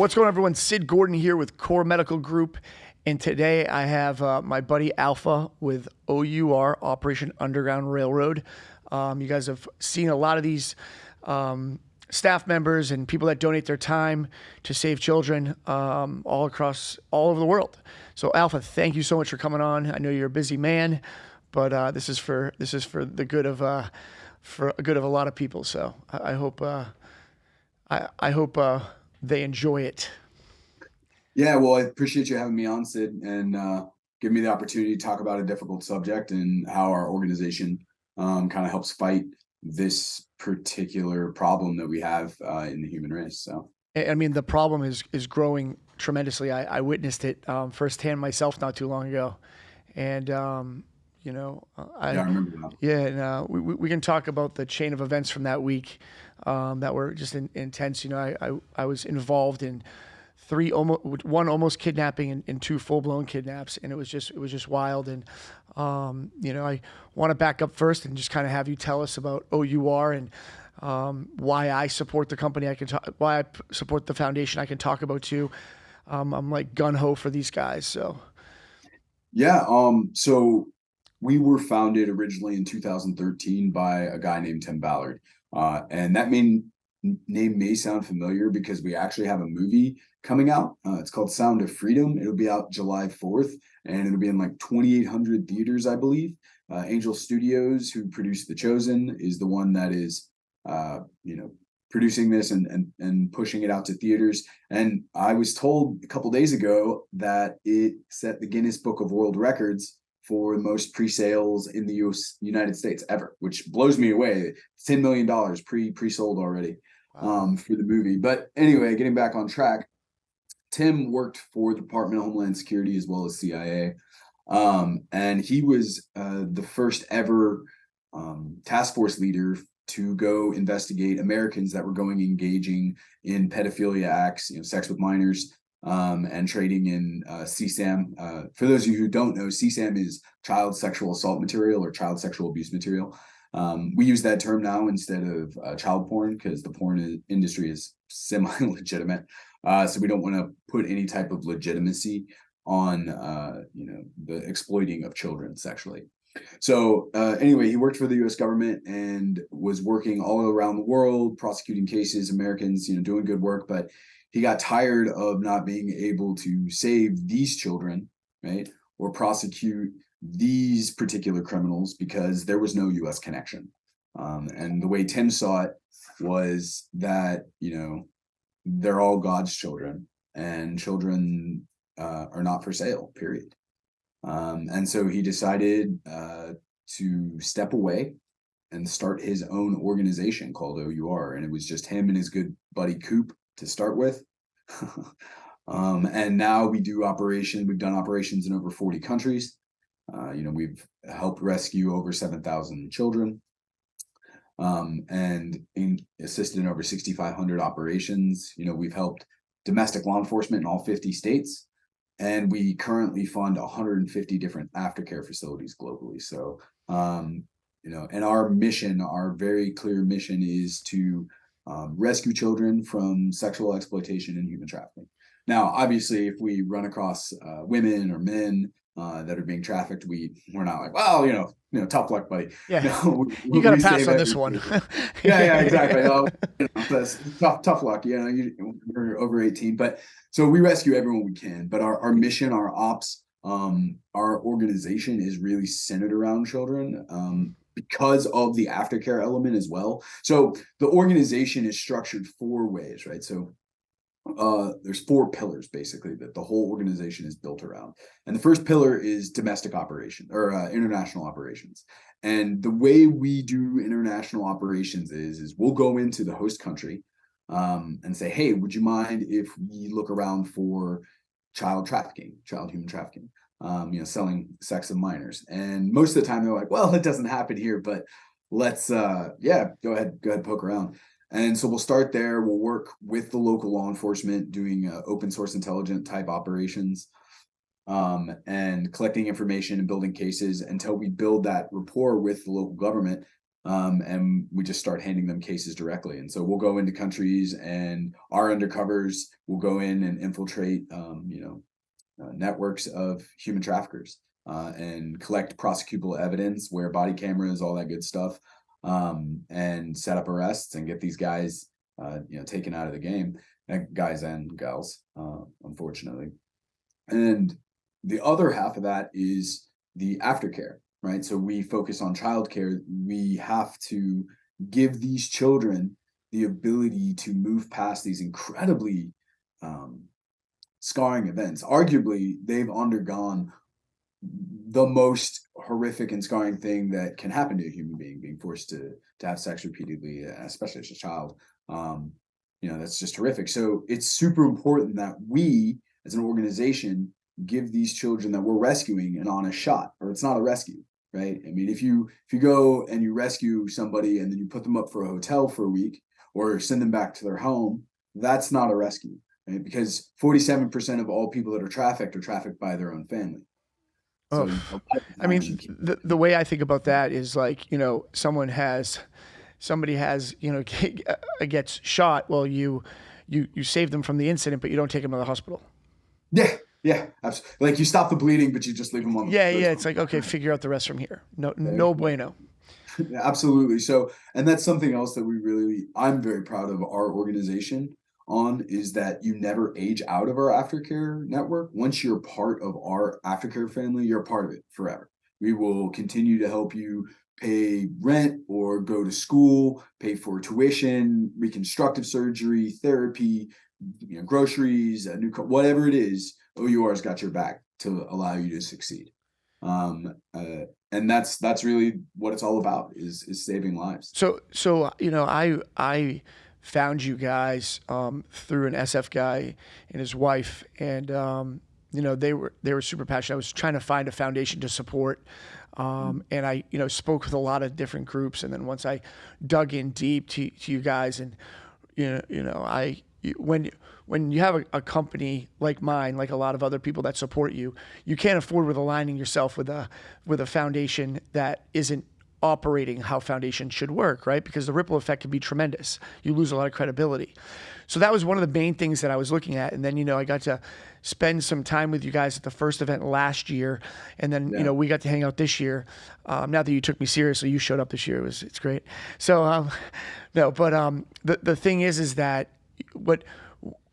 What's going on, everyone? Sid Gordon here with Core Medical Group. And today I have my buddy Alpha with OUR, Operation Underground Railroad. You guys have seen a lot of these staff members and people that donate their time to save children all over the world. So Alpha, thank you so much for coming on. I know you're a busy man, but this is for the good of a lot of people. So I hope they enjoy it. Yeah, well, I appreciate you having me on, Sid, and give me the opportunity to talk about a difficult subject and how our organization kind of helps fight this particular problem that we have in the human race. So, I mean, the problem is growing tremendously. I witnessed it firsthand myself not too long ago, and yeah, I remember that. yeah, and we can talk about the chain of events from that week that were just intense. You know, I was involved in one almost kidnapping and two full blown kidnaps, and it was just wild. And you know, I want to back up first and just kind of have you tell us about OUR and why I support the company. Why I support the foundation. I can talk about too. I'm like gun ho for these guys. So Yeah, so we were founded originally in 2013 by a guy named Tim Ballard, and that name may sound familiar because we actually have a movie coming out. It's called Sound of Freedom. It'll be out July 4th, and it'll be in like 2,800 theaters, I believe. Angel Studios, who produced The Chosen, is the one that is, producing this and pushing it out to theaters. And I was told a couple days ago that it set the Guinness Book of World Records for the most pre-sales in the United States ever, which blows me away. $10 million pre-sold already for the movie. But anyway, getting back on track, Tim worked for the Department of Homeland Security as well as CIA. And he was the first ever task force leader to go investigate Americans that were engaging in pedophilia acts, sex with minors, and trading in CSAM. For those of you who don't know, CSAM is child sexual assault material or child sexual abuse material. We use that term now instead of child porn because the porn industry is semi-legitimate. So we don't want to put any type of legitimacy on, the exploiting of children sexually. So anyway, he worked for the U.S. government and was working all around the world, prosecuting cases, Americans, doing good work. But he got tired of not being able to save these children, right, or prosecute these particular criminals because there was no U.S. connection. And the way Tim saw it was that, they're all God's children, and children are not for sale, period. And so he decided to step away and start his own organization called OUR. And it was just him and his good buddy Coop to start with. And now we do operations. We've done operations in over 40 countries. We've helped rescue over 7,000 children, and assisted in over 6,500 operations. We've helped domestic law enforcement in all 50 states. And we currently fund 150 different aftercare facilities globally. So, and our mission, our very clear mission is to rescue children from sexual exploitation and human trafficking. Now, obviously, if we run across women or men that are being trafficked, we're not like, well, tough luck, buddy. yeah, No, you got to pass on this one. yeah, exactly. Tough luck. You're over 18, but so we rescue everyone we can. But our mission, our ops, our organization is really centered around children. Because of the aftercare element as well. So the organization is structured 4 ways, right? So there's 4 pillars basically that the whole organization is built around. And the first pillar is domestic operation or international operations. And the way we do international operations is we'll go into the host country and say, hey, would you mind if we look around for child human trafficking, selling sex of minors? And most of the time they're like, well, it doesn't happen here, but let's go ahead poke around. And so we'll start there. We'll work with the local law enforcement doing open source intelligence type operations, and collecting information and building cases until we build that rapport with the local government and we just start handing them cases directly. And so we'll go into countries, and our undercovers will go in and infiltrate, networks of human traffickers, and collect prosecutable evidence, wear body cameras, all that good stuff, and set up arrests and get these guys, taken out of the game, guys and gals, unfortunately. And the other half of that is the aftercare, right? So we focus on childcare. We have to give these children the ability to move past these incredibly scarring events. Arguably, they've undergone the most horrific and scarring thing that can happen to a human being forced to have sex repeatedly, especially as a child. That's just horrific. So it's super important that we, as an organization, give these children that we're rescuing an honest shot, or it's not a rescue, right? I mean, if you go and you rescue somebody and then you put them up for a hotel for a week or send them back to their home, that's not a rescue, right? Because 47% of all people that are trafficked by their own family. So Oh, I mean, the way I think about that is like, somebody has, gets shot. Well, you save them from the incident, but you don't take them to the hospital. Yeah, absolutely. Like, you stop the bleeding, but you just leave them on. Yeah. It's like, okay, figure out the rest from here. No bueno. Absolutely. So, and that's something else that I'm very proud of our organization on, is that you never age out of our aftercare network. Once you're part of our aftercare family, you're a part of it forever. We will continue to help you pay rent or go to school, pay for tuition, reconstructive surgery, therapy, groceries, a new car, whatever it is. OUR's got your back to allow you to succeed. And that's really what it's all about, is saving lives. So I found you guys through an SF guy and his wife, and they were super passionate. I was trying to find a foundation to support, and I spoke with a lot of different groups, and then once I dug in deep to you guys, and when you have a company like mine, like a lot of other people that support you, you can't afford with aligning yourself with a foundation that isn't operating how foundations should work, right? Because the ripple effect can be tremendous. You lose a lot of credibility. So that was one of the main things that I was looking at. And then, I got to spend some time with you guys at the first event last year. And then, we got to hang out this year. Not that you took me seriously, you showed up this year. It's great. So, no, but the thing is that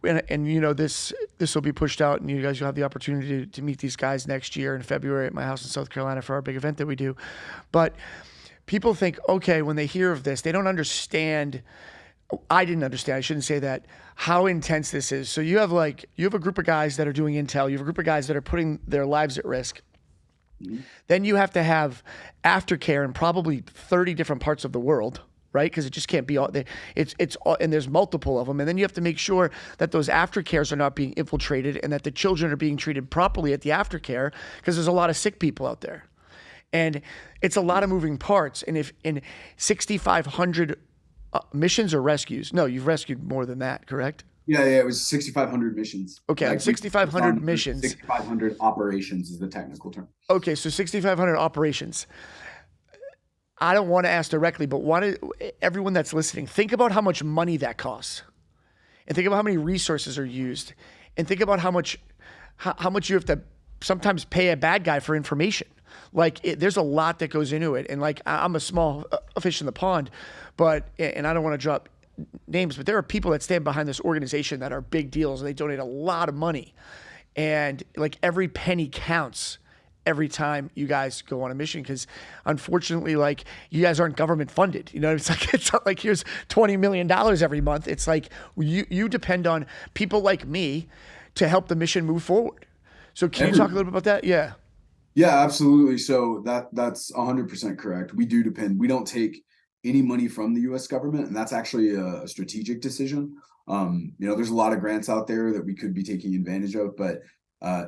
this will be pushed out, and you guys will have the opportunity to meet these guys next year in February at my house in South Carolina for our big event that we do. But people think, okay, when they hear of this, they don't understand. I didn't understand. I shouldn't say that. How intense this is. So you have a group of guys that are doing intel. You have a group of guys that are putting their lives at risk. Mm-hmm. Then you have to have aftercare in probably 30 different parts of the world, right? Because it just can't be all. It's all, and there's multiple of them. And then you have to make sure that those aftercares are not being infiltrated, and that the children are being treated properly at the aftercare, because there's a lot of sick people out there. And it's a lot of moving parts. And if in 6,500 missions or rescues, no, you've rescued more than that, correct? Yeah, it was 6,500 missions. Okay, like 6,500 missions. 6,500 operations is the technical term. Okay, so 6,500 operations. I don't want to ask directly, but everyone that's listening, think about how much money that costs, and think about how many resources are used, and think about how much you have to sometimes pay a bad guy for information. There's a lot that goes into it, and I'm a small fish in the pond, and I don't want to drop names, but there are people that stand behind this organization that are big deals, and they donate a lot of money, and every penny counts every time you guys go on a mission, because unfortunately, you guys aren't government funded. It's not like here's $20 million every month. It's like you depend on people like me to help the mission move forward. So can you talk a little bit about that? Yeah. Yeah, absolutely. So that's 100% correct. We do depend. We don't take any money from the U.S. government, and that's actually a strategic decision. There's a lot of grants out there that we could be taking advantage of, but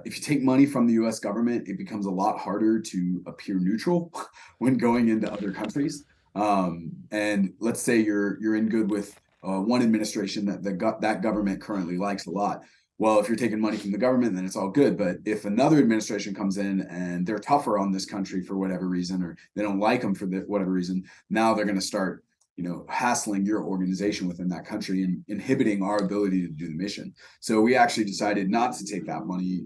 if you take money from the U.S. government, it becomes a lot harder to appear neutral when going into other countries. And let's say you're in good with one administration that government currently likes a lot. well, if you're taking money from the government, then it's all good. But if another administration comes in and they're tougher on this country for whatever reason, or they don't like them for whatever reason, now they're going to start, hassling your organization within that country and inhibiting our ability to do the mission. So we actually decided not to take that money,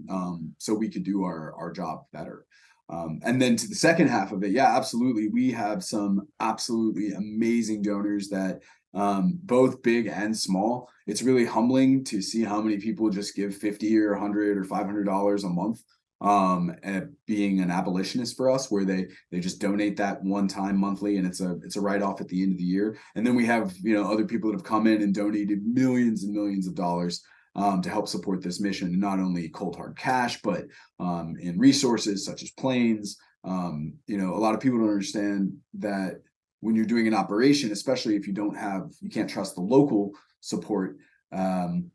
so we could do our job better. And then to the second half of it, yeah, absolutely. We have some absolutely amazing donors that, both big and small. It's really humbling to see how many people just give 50 or 100 or $500 a month, at being an abolitionist for us, where they just donate that one time monthly, and it's a write-off at the end of the year. And then we have, other people that have come in and donated millions and millions of dollars, to help support this mission, not only cold hard cash, but in resources such as planes. A lot of people don't understand that when you're doing an operation, especially if you can't trust the local support. And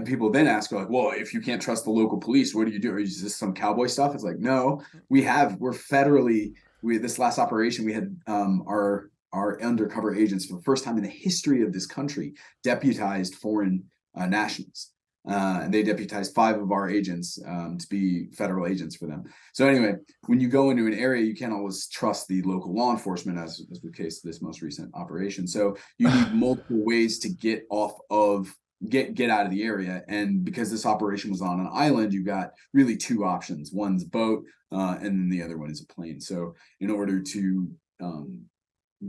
people then ask, like, well, if you can't trust the local police, what do you do? Is this some cowboy stuff? It's like, no, we're federally, this last operation, we had our undercover agents, for the first time in the history of this country, deputized foreign nationals. And they deputized 5 of our agents, to be federal agents for them. So anyway, when you go into an area, you can't always trust the local law enforcement, as the case of this most recent operation. So you need multiple ways to get out of the area. And because this operation was on an island, you got really 2 options. One's boat, and then the other one is a plane. So in order to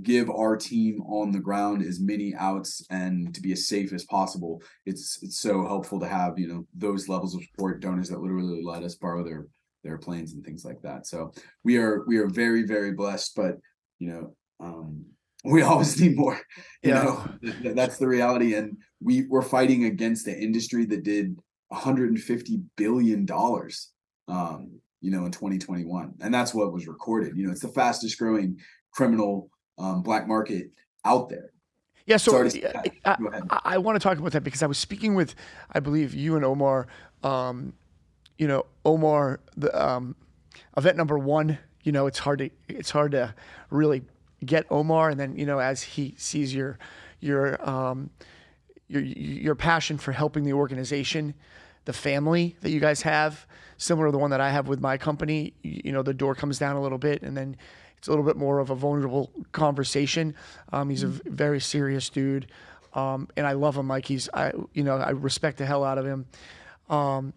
give our team on the ground as many outs and to be as safe as possible, it's so helpful to have, those levels of support, donors that literally let us borrow their planes and things like that. So we are very, very blessed, but we always need more. That's the reality. And we're fighting against the industry that did $150 billion, in 2021, and that's what was recorded. It's the fastest growing criminal black market out there. Yeah, so Go ahead. I want to talk about that because I was speaking with, I believe, you and Omar. Omar, the event number 1. It's hard to really get Omar, and then as he sees your passion for helping the organization, the family that you guys have, similar to the one that I have with my company. The door comes down a little bit, and then it's a little bit more of a vulnerable conversation. He's a very serious dude, and I love him. Like I respect the hell out of him.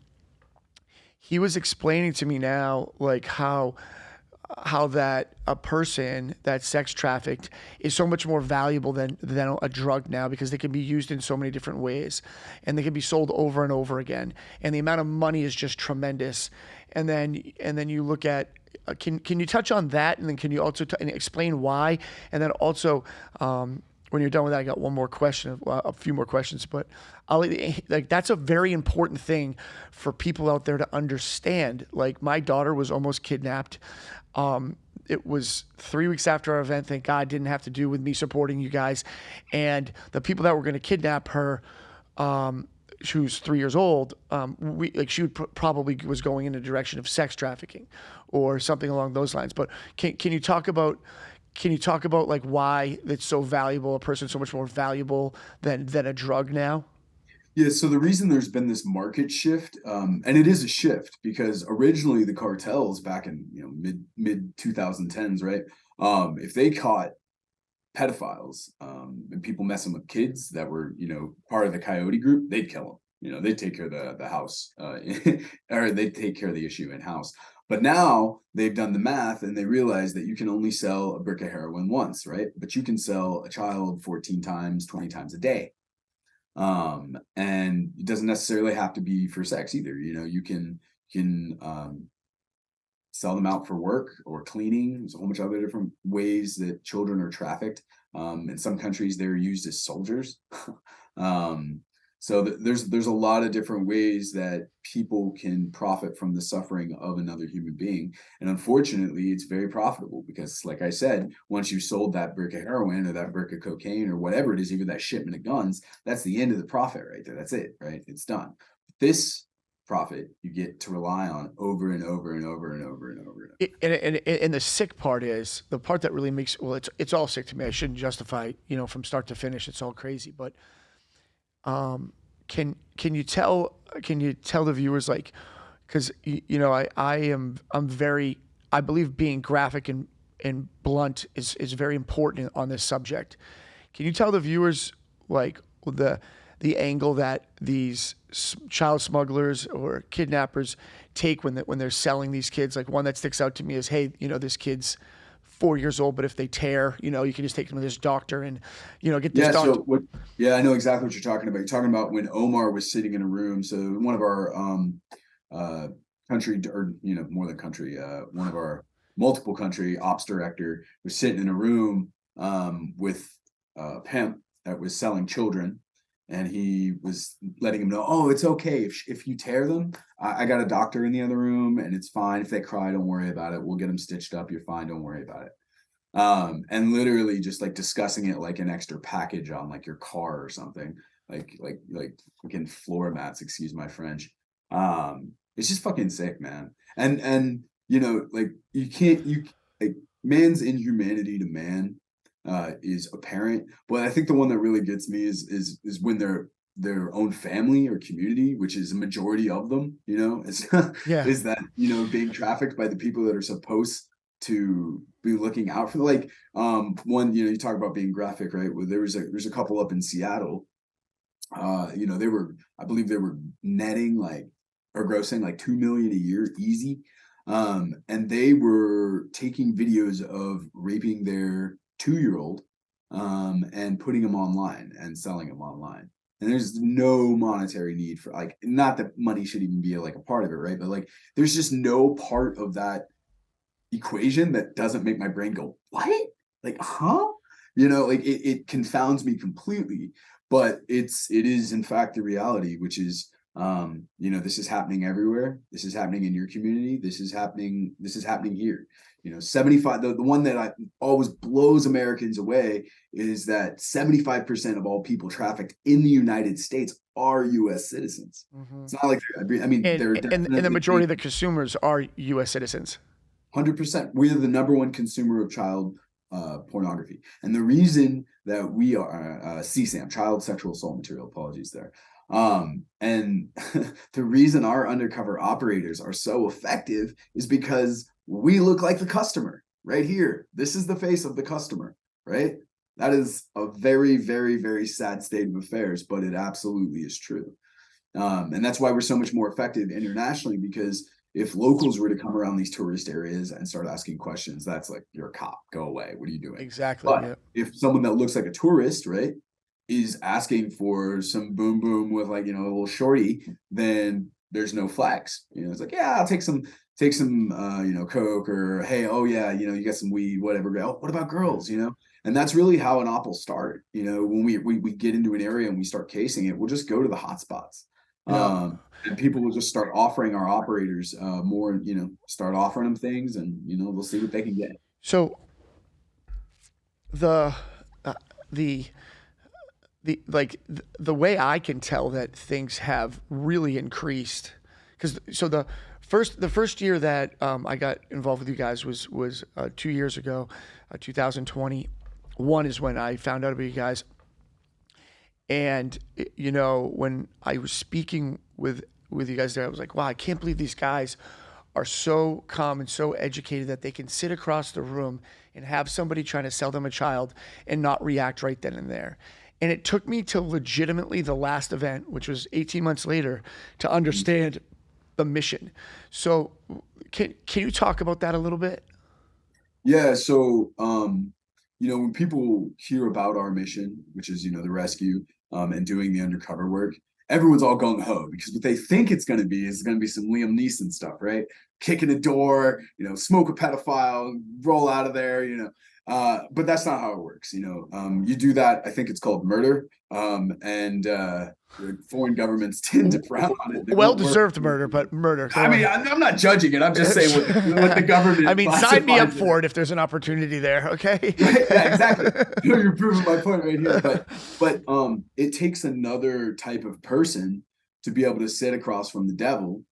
He was explaining to me now, like how that a person that's sex trafficked is so much more valuable than a drug now, because they can be used in so many different ways, and they can be sold over and over again, and the amount of money is just tremendous. And then you look at, can you touch on that, and then can you also explain why? And then also, when you're done with that, I got one more question, a few more questions, but that's a very important thing for people out there to understand. Like, my daughter was almost kidnapped. It was 3 weeks after our event. Thank God, didn't have to do with me supporting you guys. And the people that were going to kidnap her, she was 3 years old. She would probably was going in the direction of sex trafficking or something along those lines. But can you talk about like why it's so valuable? A person's so much more valuable than a drug now. Yeah, so the reason there's been this market shift, and it is a shift, because originally the cartels back in mid 2010s, right? If they caught pedophiles, and people messing with kids that were part of the coyote group, they'd kill them. They'd take care of the house, or they'd take care of the issue in house. But now they've done the math and they realize that you can only sell a brick of heroin once, right? But you can sell a child 14 times, 20 times a day. And it doesn't necessarily have to be for sex either. You can sell them out for work or cleaning. There's a whole bunch of other different ways that children are trafficked. In some countries, they're used as soldiers. So there's a lot of different ways that people can profit from the suffering of another human being. And unfortunately, it's very profitable because, like I said, once you sold that brick of heroin or that brick of cocaine or whatever it is, even that shipment of guns, that's the end of the profit right there. That's it, right? It's done. This profit you get to rely on over and over and over and over and over. And the sick part is the part that really makes, well, it's all sick to me. I shouldn't justify, from start to finish. It's all crazy, but can you tell the viewers, like, because I'm very, I believe being graphic and blunt is very important on this subject. Can you tell the viewers, like, the angle that these child smugglers or kidnappers take when they're selling these kids? Like, one that sticks out to me is, hey, this kid's 4 years old, but if they tear, you can just take them to this doctor and, get this Yeah. doctor. Yeah, I know exactly what you're talking about. You're talking about when Omar was sitting in a room. So one of our uh, country, or more than country, one of our multiple country ops director was sitting in a room with a pimp that was selling children, and he was letting him know, oh, it's okay if you tear them. I got a doctor in the other room, and it's fine if they cry. Don't worry about it. We'll get them stitched up. You're fine. Don't worry about it. And literally just like discussing it like an extra package on like your car or something, like fucking floor mats, excuse my French. It's just fucking sick, man. And like you can't, like, man's inhumanity to man is apparent, but I think the one that really gets me is when their own family or community, which is a majority of them, is Yeah. is that being trafficked by the people that are supposed to be looking out for, like, one, you talk about being graphic, right? Well, there's a couple up in Seattle. I believe they were netting like, or grossing like 2 million a year easy. And they were taking videos of raping their 2-year-old and putting them online and selling them online. And there's no monetary need for, like, not that money should even be like a part of it, right? But like, there's just no part of that equation that doesn't make my brain go, what? Like, huh? Like it confounds me completely. But it is in fact the reality, which is this is happening everywhere. This is happening in your community. This is happening here. 75, the one that I always blows Americans away is that 75% of all people trafficked in the United States are US citizens. Mm-hmm. It's not like, I mean, they're and the majority of the consumers are US citizens. 100%. We are the number one consumer of child pornography. And the reason that we are CSAM, child sexual assault material, apologies there. And the reason our undercover operators are so effective is because we look like the customer right here. This is the face of the customer, right? That is a very, very, very sad state of affairs, but it absolutely is true. And that's why we're so much more effective internationally, because if locals were to come around these tourist areas and start asking questions, that's like, you're a cop, go away. What are you doing? Exactly. But yeah. If someone that looks like a tourist, right, is asking for some boom boom with, like, a little shorty, then there's no flags. It's like, yeah, I'll take some coke, or hey, oh yeah, you got some weed, whatever. Oh, what about girls? And that's really how an op will start. When we get into an area and we start casing it, we'll just go to the hot spots. Yeah. And people will just start offering our operators more, start offering them things, and they'll see what they can get. So the the way I can tell that things have really increased, because the first year that I got involved with you guys was 2 years ago, 2021 is when I found out about you guys. And when I was speaking with you guys there, I was like, wow, I can't believe these guys are so calm and so educated that they can sit across the room and have somebody trying to sell them a child and not react right then and there. And it took me to legitimately the last event, which was 18 months later, to understand the mission. So can you talk about that a little bit? Yeah. So, when people hear about our mission, which is, the rescue, and doing the undercover work, everyone's all gung ho, because what they think it's going to be is going to be some Liam Neeson stuff, right? Kick in a door, smoke a pedophile, roll out of there, but that's not how it works. You do that. I think it's called murder. And foreign governments tend to frown on it. Well-deserved murder, but murder. I mean, I'm not judging it. I'm just saying what the government. I mean, sign me up for it if there's an opportunity there. Okay. Yeah, exactly. You're proving my point right here. But it takes another type of person to be able to sit across from the devil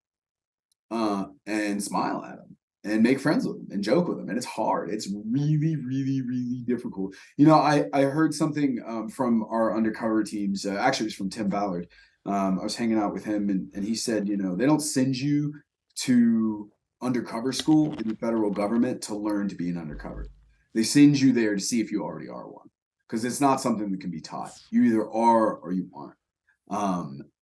and smile at him and make friends with him and joke with him. And it's hard. It's really, really, really difficult. I heard something from our undercover teams. Actually, it was from Tim Ballard. I was hanging out with him, and he said, they don't send you to undercover school in the federal government to learn to be an undercover. They send you there to see if you already are one, because it's not something that can be taught. You either are or you aren't.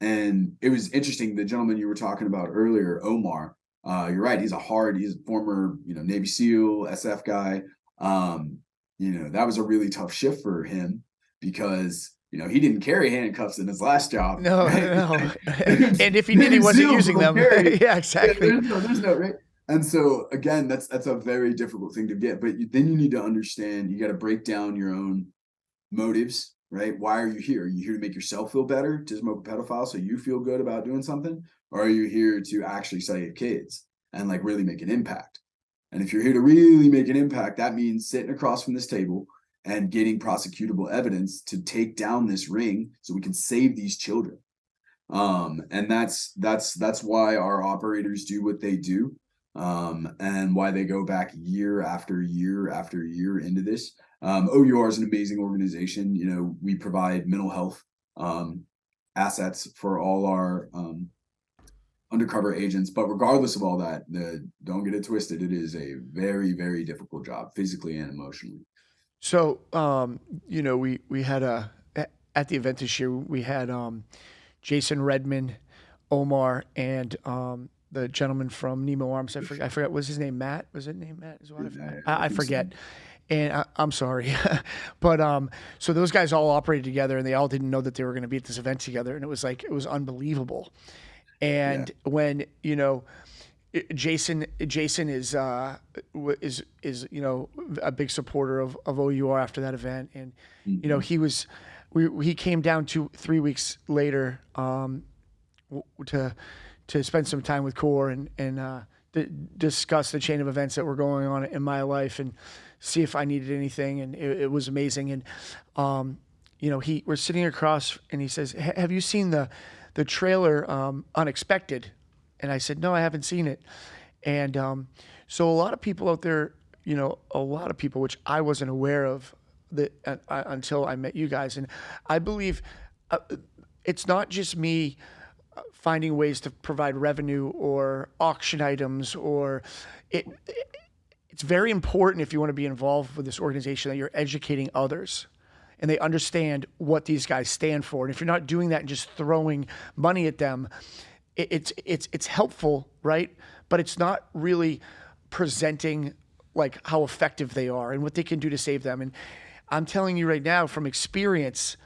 And it was interesting. The gentleman you were talking about earlier, Omar, you're right. He's a former, Navy SEAL, SF guy. That was a really tough shift for him because, he didn't carry handcuffs in his last job. No, right? no. And if he did, he wasn't using them. Yeah, exactly. There's no, right? And so again, that's a very difficult thing to get. But then you need to understand, you got to break down your own motives, right? Why are you here? Are you here to make yourself feel better, to smoke a pedophile so you feel good about doing something? Or are you here to actually save kids and like really make an impact? And if you're here to really make an impact, that means sitting across from this table and getting prosecutable evidence to take down this ring so we can save these children. And that's why our operators do what they do, and why they go back year after year after year into this. OUR is an amazing organization. We provide mental health assets for all our undercover agents, but regardless of all that, don't get it twisted. It is a very, very difficult job, physically and emotionally. So, we had at the event this year, we had Jason Redman, Omar, and the gentleman from Nemo Arms. I forget. Was his name Matt? Was it named Matt as well? I forget. And I'm sorry, but so those guys all operated together, and they all didn't know that they were going to be at this event together, and it was unbelievable. And when Jason is a big supporter of OUR after that event, and he came down 3 weeks later to spend some time with Core and discuss the chain of events that were going on in my life and see if I needed anything, and it was amazing. And we're sitting across, and he says, "Have you seen the trailer Unexpected?" And I said, "No, I haven't seen it." And so a lot of people out there, which I wasn't aware of until I met you guys. And I believe it's not just me finding ways to provide revenue or auction items, or it's very important, if you want to be involved with this organization, that you're educating others and they understand what these guys stand for. And if you're not doing that and just throwing money at them, it's helpful, right? But it's not really presenting like how effective they are and what they can do to save them. And I'm telling you right now from experience,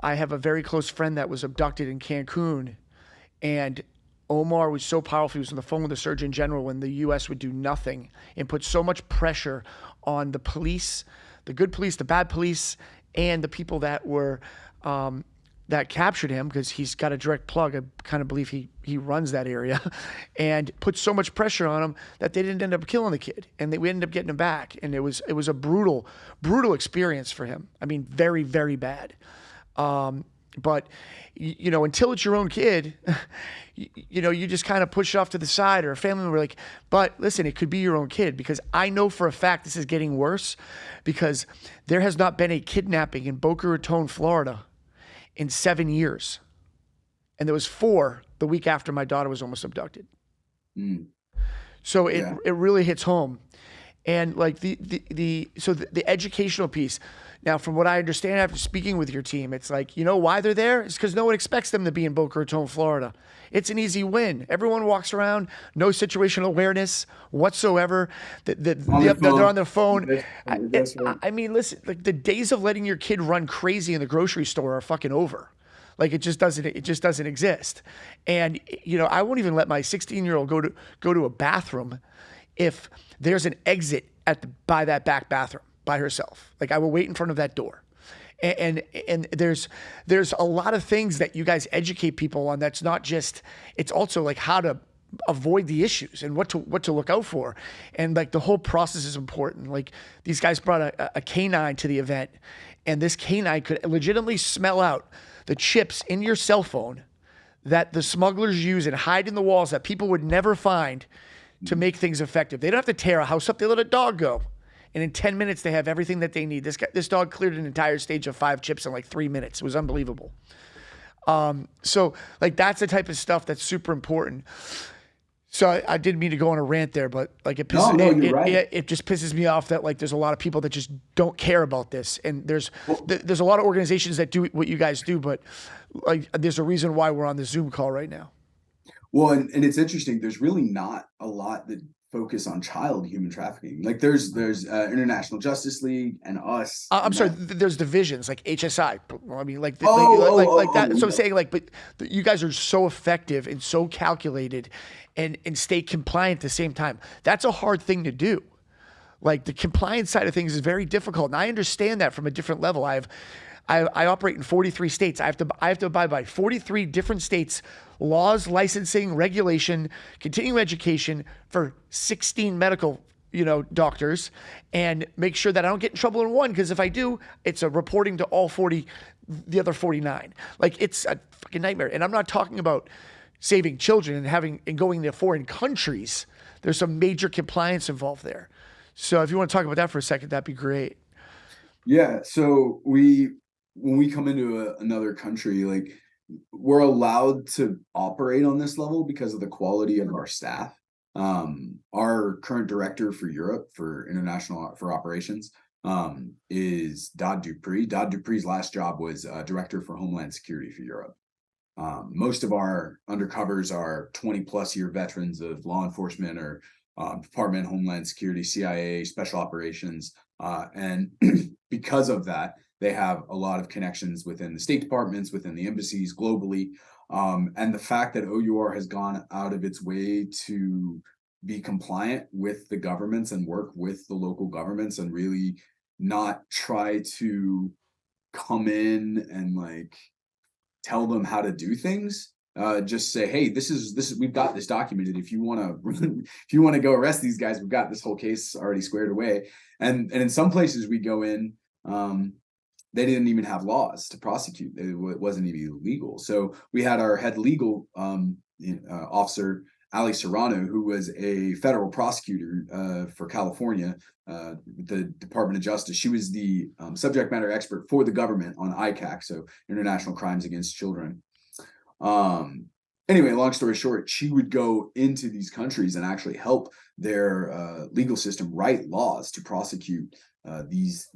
I have a very close friend that was abducted in Cancun, and Omar was so powerful. He was on the phone with the Surgeon General when the U.S. would do nothing and put so much pressure on the police, the good police, the bad police, and the people that were that captured him, because he's got a direct plug. I kind of believe he runs that area, and put so much pressure on him that they didn't end up killing the kid, and we ended up getting him back. And it was a brutal experience for him. I mean, very, very bad. But until it's your own kid, you just kind of push it off to the side, or a family member like, but listen, it could be your own kid, because I know for a fact this is getting worse, because there has not been a kidnapping in Boca Raton, Florida in 7 years. And there was 4 the week after my daughter was almost abducted. So it really hits home. And like the educational piece. Now, from what I understand after speaking with your team, it's like, why they're there? It's because no one expects them to be in Boca Raton, Florida. It's an easy win. Everyone walks around, no situational awareness whatsoever. They're on their phone. I mean, listen, like the days of letting your kid run crazy in the grocery store are fucking over. Like it just doesn't exist. And I won't even let my 16-year-old go to a bathroom if there's an exit by that back bathroom by herself. Like I will wait in front of that door. And there's a lot of things that you guys educate people on. That's not just, it's also like how to avoid the issues and what to look out for. And like the whole process is important. Like these guys brought a canine to the event, and this canine could legitimately smell out the chips in your cell phone that the smugglers use and hide in the walls that people would never find to make things effective. They don't have to tear a house up. They let a dog go. And in 10 minutes, they have everything that they need. This dog cleared an entire stage of 5 chips in like 3 minutes. It was unbelievable. So like that's the type of stuff that's super important. So I didn't mean to go on a rant there, but like it No, pisses no, you're right. it just pisses me off that like there's a lot of people that just don't care about this, and Well, there's a lot of organizations that do what you guys do, but like there's a reason why we're on the Zoom call right now. Well, and it's interesting. There's really not a lot that focus on child human trafficking. Like there's International Justice League and us, I'm and sorry. that. There's divisions like HSI. I mean, like that. So I'm Yeah. saying like, but you guys are so effective and so calculated, and stay compliant at the same time. That's a hard thing to do. Like the compliance side of things is very difficult, and I understand that from a different level. I operate in 43 states. I have to abide by 43 different states laws, licensing, regulation, continuing education for 16 medical doctors, and make sure that I don't get in trouble in one, because if I do, it's a reporting to all 40, the other 49. Like it's a fucking nightmare. And I'm not talking about saving children and going to foreign countries. There's some major compliance involved there. So if you want to talk about that for a second, that'd be great. Yeah. So when we come into another country, like we're allowed to operate on this level because of the quality of our staff. Our current director for Europe for international for operations is Dodd Dupree. Dodd Dupree's last job was director for Homeland Security for Europe. Most of our undercovers are 20 plus year veterans of law enforcement or Department of Homeland Security, CIA, special operations. And because of that, they have a lot of connections within the State Departments, within the embassies globally. And the fact that OUR has gone out of its way to be compliant with the governments and work with the local governments and really not try to come in and like tell them how to do things. Just say, hey, this is we've got this documented. If you want to if you want to go arrest these guys, we've got this whole case already squared away. And in some places we go in, they didn't even have laws to prosecute. It wasn't even illegal. So we had our head legal officer, Ali Serrano, who was a federal prosecutor for California, the Department of Justice. She was the subject matter expert for the government on ICAC, so International Crimes Against Children. Anyway, long story short, she would go into these countries and actually help their legal system write laws to prosecute these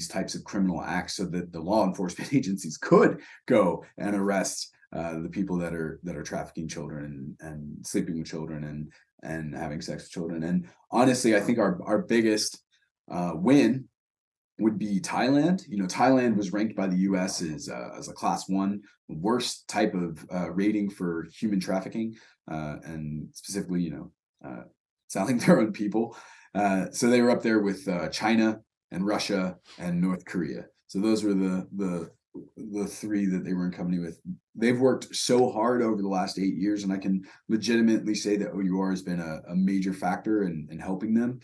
types of criminal acts, so that the law enforcement agencies could go and arrest the people that are trafficking children and sleeping with children and having sex with children. And honestly, I think our biggest win would be Thailand. Thailand was ranked by the U.S. as a class 1 worst type of rating for human trafficking, and specifically, selling their own people. So they were up there with China and Russia and North Korea. So those were the 3 that they were in company with. They've worked so hard over the last 8 years, and I can legitimately say that OUR has been a major factor in helping them.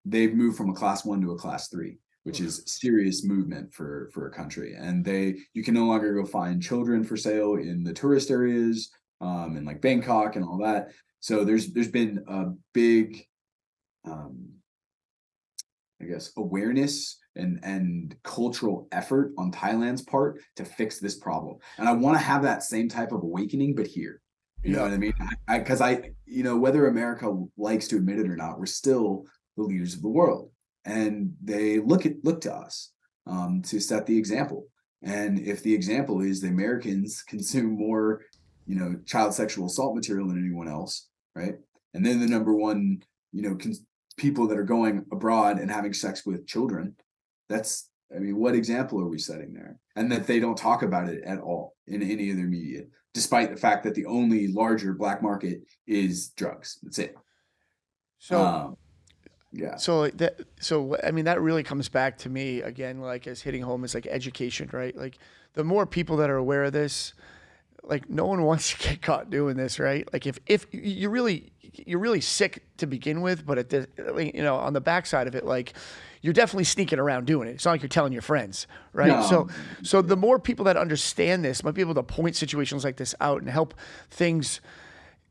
They've moved from a class 1 to a class 3, which is serious movement for a country. And you can no longer go find children for sale in the tourist areas, in like Bangkok and all that. So there's been a big, I guess, awareness and cultural effort on Thailand's part to fix this problem. And I want to have that same type of awakening, but here. You know what I mean? Because whether America likes to admit it or not, we're still the leaders of the world, and they look to us to set the example. And if the example is the Americans consume more, child sexual assault material than anyone else, right? And then the number one, people that are going abroad and having sex with children, what example are we setting there? And that they don't talk about it at all in any other media, despite the fact that the only larger black market is drugs. That's it. So Yeah. that really comes back to me again, like as hitting home is like education, right? Like the more people that are aware of this, like no one wants to get caught doing this, right? Like if you're really sick to begin with, but at the on the backside of it, like you're definitely sneaking around doing it. It's not like you're telling your friends, right? No. So the more people that understand this might be able to point situations like this out and help things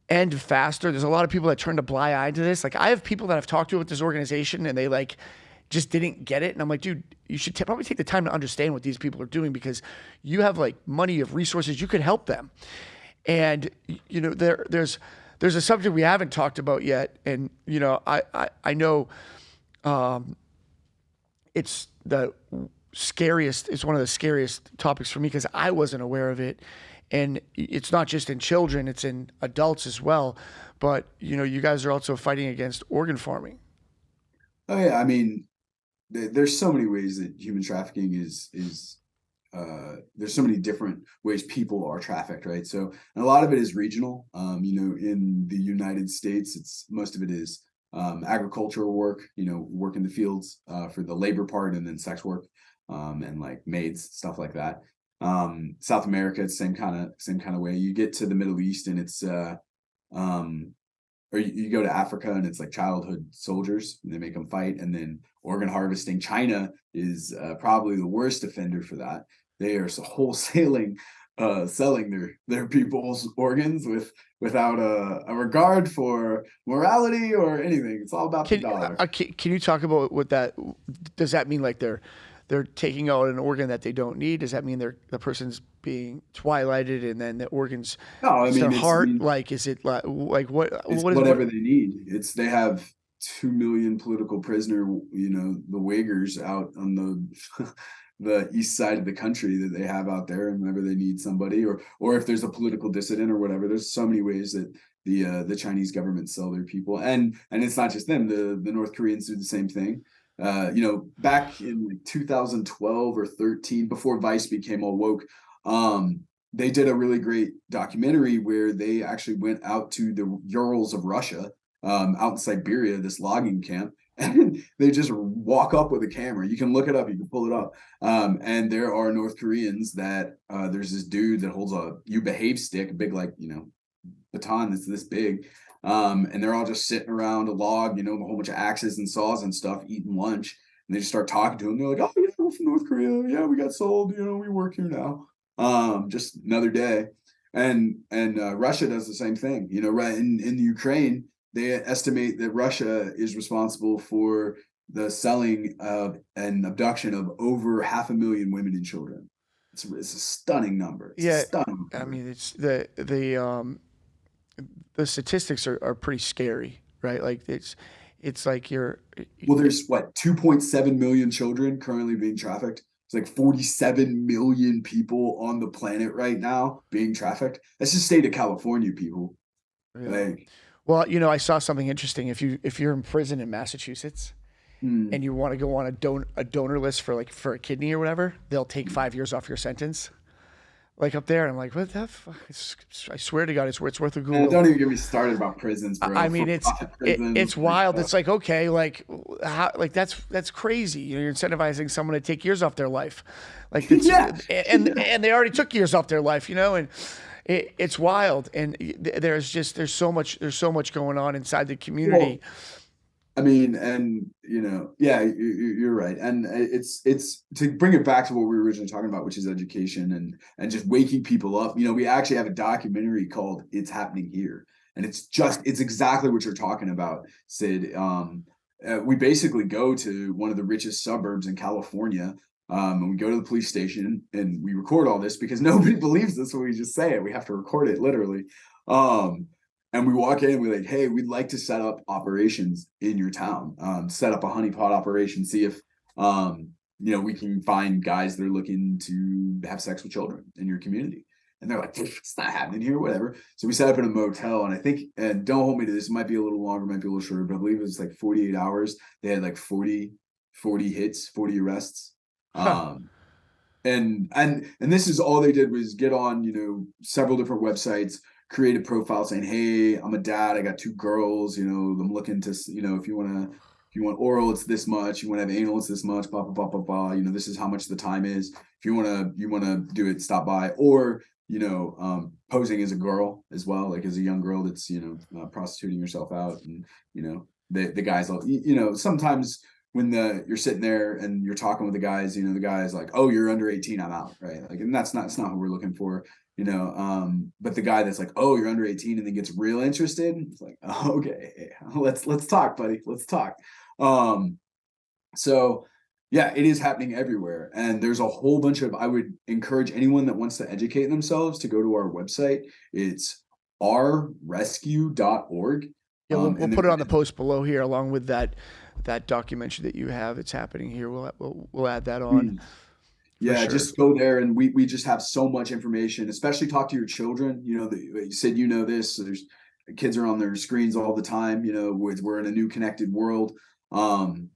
end faster. There's a lot of people that turn a blind eye to this. Like I have people that I've talked to with this organization, and they like just didn't get it. And I'm like, dude, you should probably take the time to understand what these people are doing, because you have like money, you have resources, you could help them. And you know, there's a subject we haven't talked about yet, and you know, I know it's the scariest. It's one of the scariest topics for me because I wasn't aware of it, and it's not just in children; it's in adults as well. But you know, you guys are also fighting against organ farming. Oh yeah, I mean, there's so many ways that human trafficking is there's so many different ways people are trafficked, right? So, and a lot of it is regional. You know, in the United States, it's most of it is agricultural work, you know, work in the fields for the labor part, and then sex work, and like maids, stuff like that. South America, it's same kind of way. You get to the Middle East, and it's um, or you go to Africa, and it's like childhood soldiers, and they make them fight. And then organ harvesting. China is probably the worst offender for that. They are wholesaling, selling their people's organs without a regard for morality or anything. It's all about the dollar. Can you talk about what that does? That mean like they're taking out an organ that they don't need? Does that mean the person's being twilighted and then the organs? No, I Is their mean I heart mean like? Is it like it's what is what? whatever they need. They have 2 million political prisoner, you know, the Uyghurs out on the the east side of the country that they have out there, and whenever they need somebody, or if there's a political dissident or whatever, there's so many ways that the Chinese government sell their people, and it's not just them. The North Koreans do the same thing. You know, back in like 2012 or 13, before Vice became all woke, they did a really great documentary where they actually went out to the Urals of Russia, out in Siberia, this logging camp, and they just walk up with a camera. You can look it up, you can pull it up. And there are North Koreans that there's this dude that holds a "you behave" stick, a big, like, you know, baton that's this big. And they're all just sitting around a log, you know, with a whole bunch of axes and saws and stuff, eating lunch. And they just start talking to him. They're like, "Oh yeah, we're from North Korea. Yeah, we got sold. You know, we work here now. Just another day." And Russia does the same thing. You know, right in the Ukraine, they estimate that Russia is responsible for the selling of and abduction of over 500,000 women and children. It's a stunning number. It's a Yeah, stunning I number. mean it's the statistics are pretty scary, right? Like it's like you're Well, there's what, 2.7 million children currently being trafficked. It's like 47 million people on the planet right now being trafficked. That's just state of California, people. yeah. Like, Well, you know, I saw something interesting. If you're in prison in Massachusetts and hmm. you want to go on a donor list for like for a kidney or whatever, they'll take 5 years off your sentence. Like up there, and I'm like, what the fuck? I swear to God, it's worth a And Google. don't even get me started about prisons, I bro. mean, For profit prisons, it's like, wild. It's like, okay, like how, like that's crazy. You know, you're incentivizing someone to take years off their life, like that's yeah, yeah. and they already took years off their life. You know, and it's wild. And there's so much going on inside the community. Well, I mean, and you know, yeah, you're right, and it's to bring it back to what we were originally talking about, which is education and just waking people up. You know, we actually have a documentary called "It's Happening Here," and it's exactly what you're talking about, Sid. We basically go to one of the richest suburbs in California, and we go to the police station and we record all this because nobody believes this when we just say it. We have to record it literally. Um, and we walk in and we're like, "Hey, we'd like to set up operations in your town, set up a honeypot operation, see if you know, we can find guys that are looking to have sex with children in your community." And they're like, "It's not happening here, whatever." So we set up in a motel, and I think, and don't hold me to this, it might be a little longer, might be a little shorter, but I believe it was like 48 hours. They had like 40 hits, 40 arrests. Huh. Um, and this is all they did was get on, you know, several different websites, create a profile saying, "Hey, I'm a dad, I got two girls, you know, I'm looking to, you know, if you want oral, it's this much, you want to have anal, it's this much, blah blah blah blah blah, you know, this is how much the time is. If you want to do it, stop by." Or, you know, posing as a girl as well, like as a young girl that's, you know, prostituting yourself out. And you know, the guys, you know, sometimes when you're sitting there and you're talking with the guys, you know, the guy's like, "Oh, you're under 18, I'm out," right? Like, and it's not what we're looking for, you know. But the guy that's like, "Oh, you're under 18," and then gets real interested, it's like, "Oh, okay, let's talk, buddy, let's talk." um So yeah, it is happening everywhere. And there's a whole bunch of, I would encourage anyone that wants to educate themselves to go to our website. It's rrescue.org. Yeah, we'll And put it on the post below here, along with that documentary that you have. It's happening here. We'll add that on for yeah, sure. just go there, and we just have so much information. Especially talk to your children. You know, you said this. There's kids are on their screens all the time. You know, we're in a new connected world, and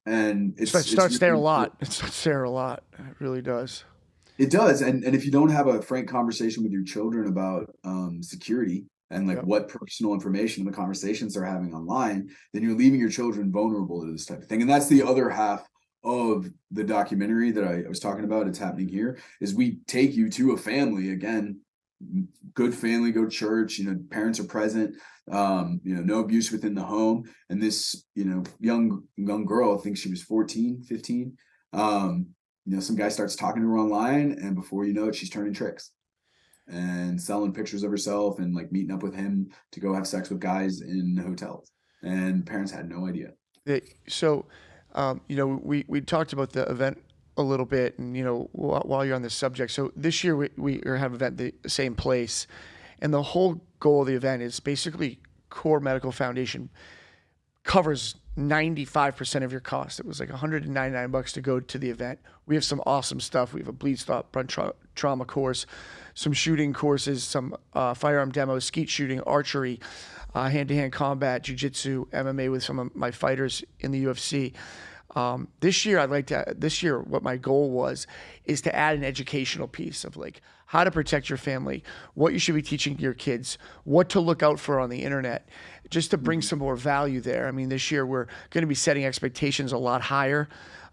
It it's starts there a really lot. It starts there a lot. It really does. it does. And if you don't have a frank conversation with your children about security and like Yep. what personal information the conversations they're having online, then you're leaving your children vulnerable to this type of thing. And that's the other half of the documentary that I was talking about. It's happening here is we take you to a family again, good family, go to church, you know, parents are present, you know, no abuse within the home. And this, you know, young girl, I think she was 14, 15. You know, some guy starts talking to her online, and before you know it, she's turning tricks and selling pictures of herself and like meeting up with him to go have sex with guys in hotels. And parents had no idea. So, you know, we talked about the event a little bit, and you know, while you're on this subject, so this year we have an event the same place, and the whole goal of the event is basically Core Medical Foundation covers 95% of your cost. It was like $199 to go to the event. We have some awesome stuff. We have a bleed stop trauma course, some shooting courses, some firearm demos, skeet shooting, archery, hand-to-hand combat, jiu-jitsu, MMA with some of my fighters in the UFC. This year, what my goal was is to add an educational piece of like how to protect your family, what you should be teaching your kids, what to look out for on the internet, just to bring some more value there. I mean, this year we're going to be setting expectations a lot higher,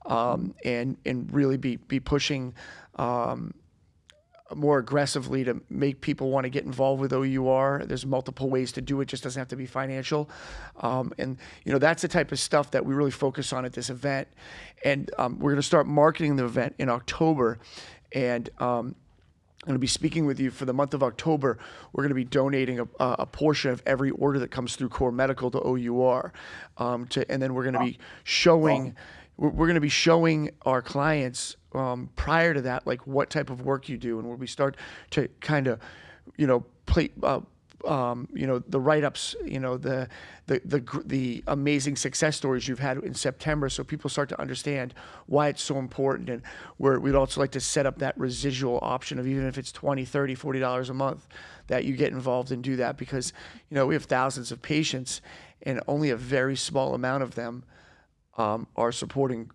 and really be pushing more aggressively to make people want to get involved with OUR. There's multiple ways to do it; just doesn't have to be financial. And you know, that's the type of stuff that we really focus on at this event. And we're going to start marketing the event in October, and I'm going to be speaking with you for the month of October. We're going to be donating a portion of every order that comes through Core Medical to OUR, and then we're going to be showing. We're going to be showing our clients prior to that, like what type of work you do, and when we start to kind of, you know, play, you know, the write-ups, you know, the amazing success stories you've had in September, so people start to understand why it's so important. And we'd also like to set up that residual option of, even if it's $20, $30, $40 a month, that you get involved and do that, because, you know, we have thousands of patients and only a very small amount of them are supporting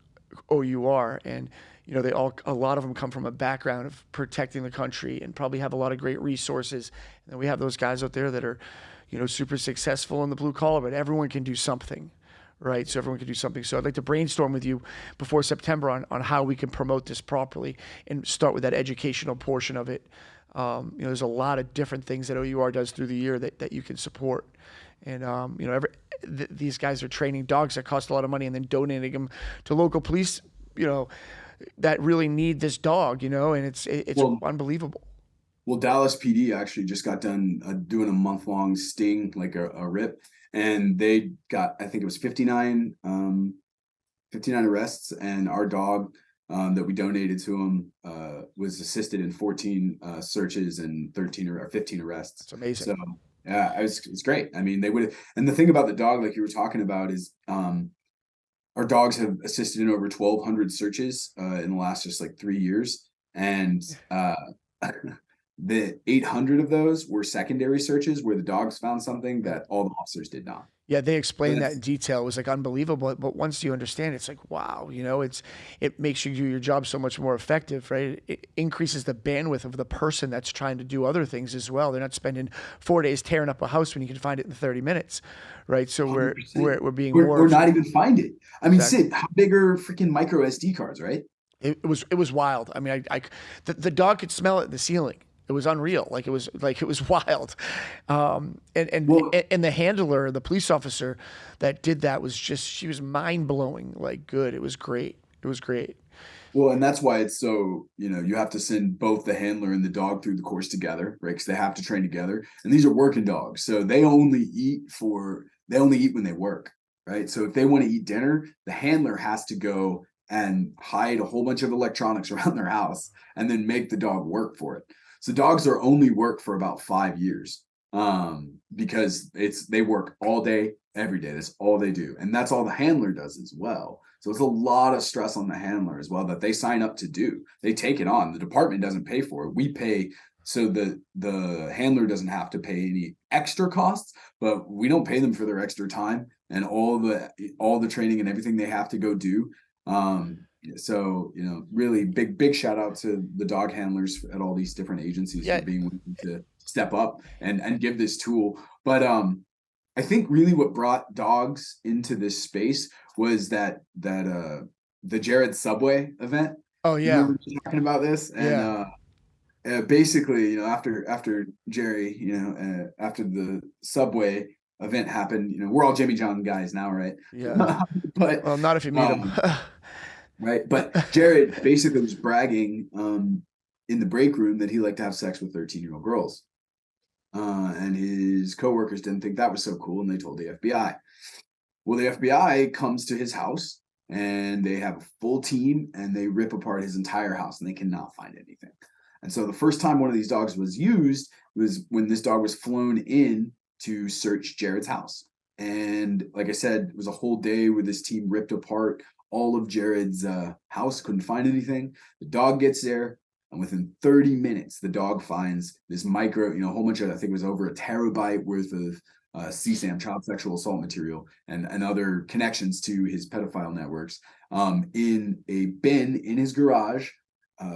OUR. And you know, a lot of them come from a background of protecting the country and probably have a lot of great resources. And then we have those guys out there that are, you know, super successful in the blue collar, but everyone can do something, right? So everyone can do something. So I'd like to brainstorm with you before September on how we can promote this properly and start with that educational portion of it. You know, there's a lot of different things that OUR does through the year that you can support. And, you know, these guys are training dogs that cost a lot of money and then donating them to local police, you know, that really need this dog, you know, and it's Well, unbelievable. well, Dallas PD actually just got done doing a month-long sting, like a rip, and they got, I think it was 59 arrests, and our dog that we donated to him was assisted in 14 searches and 13 or 15 arrests. It's amazing. So yeah, it's great. I mean, they would, and the thing about the dog, like you were talking about, is our dogs have assisted in over 1,200 searches in the last just like 3 years, and the 800 of those were secondary searches where the dogs found something that all the officers did not. Yeah, they So explained that in that's detail. It was like unbelievable. But once you understand, it's like, wow, you know, it makes you do your job so much more effective, right? It increases the bandwidth of the person that's trying to do other things as well. They're not spending 4 days tearing up a house when you can find it in 30 minutes, right? So we're 100%. we're being more Or not even find it. I mean, exactly. Sid, how big are freaking micro SD cards, right? It was wild. I mean, the dog could smell it in the ceiling. It was unreal. It was wild. Well, And the handler, the police officer that did that, she was mind blowing. Like good. It was great. It was great. well, and that's why it's so, you know, you have to send both the handler and the dog through the course together, right? Because they have to train together. And these are working dogs. So they only eat when they work, right? So if they want to eat dinner, the handler has to go and hide a whole bunch of electronics around their house and then make the dog work for it. So dogs are only work for about 5 years, because they work all day, every day. That's all they do. And that's all the handler does as well. So it's a lot of stress on the handler as well that they sign up to do. They take it on. The department doesn't pay for it. We pay, so the handler doesn't have to pay any extra costs, but we don't pay them for their extra time and all the training and everything they have to go do. So, really big shout out to the dog handlers at all these different agencies Yeah. for being willing to step up and give this tool. But I think really what brought dogs into this space was that the Jared Subway event. Oh You yeah. remember me talking about this? Yeah. And basically, after Jerry, after the Subway event happened, we're all Jimmy John guys now, right? Yeah. But Well, not if you meet them. right, but Jared basically was bragging in the break room that he liked to have sex with 13-year-old girls. And his coworkers didn't think that was so cool, and they told the FBI. Well, the FBI comes to his house, and they have a full team, and they rip apart his entire house, and they cannot find anything. And so the first time one of these dogs was used was when this dog was flown in to search Jared's house. And like I said, it was a whole day where this team ripped apart all of Jared's house, couldn't find anything. The dog gets there, and within 30 minutes, the dog finds this micro, a whole bunch of, I think it was over a terabyte worth of CSAM, child sexual assault material, and other connections to his pedophile networks, in a bin in his garage,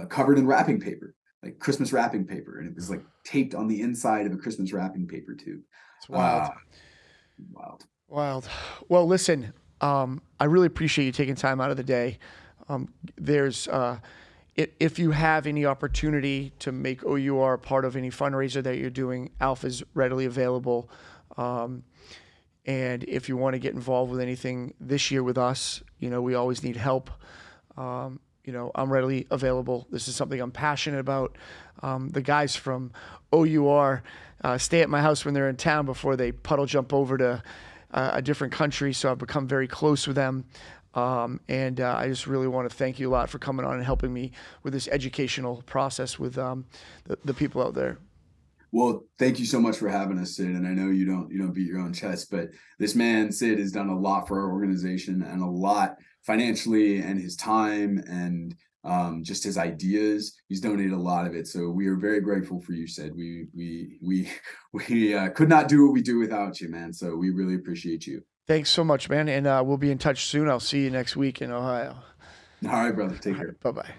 covered in wrapping paper, like Christmas wrapping paper. And it was like taped on the inside of a Christmas wrapping paper tube. It's wild. Wild. Wild. Well, listen, I really appreciate you taking time out of the day. There's, if you have any opportunity to make OUR a part of any fundraiser that you're doing, Alpha's readily available. And if you want to get involved with anything this year with us, we always need help. I'm readily available. This is something I'm passionate about. The guys from OUR stay at my house when they're in town before they puddle jump over to a different country. So I've become very close with them. And I just really want to thank you a lot for coming on and helping me with this educational process with the people out there. Well, thank you so much for having us, Sid. And I know you don't beat your own chest, but this man, Sid, has done a lot for our organization and a lot financially, and his time and just his ideas. He's donated a lot of it. So we are very grateful for you, Sid. We could not do what we do without you, man. So we really appreciate you. Thanks so much, man. And we'll be in touch soon. I'll see you next week in Ohio. All right, brother. Take care. Bye-bye.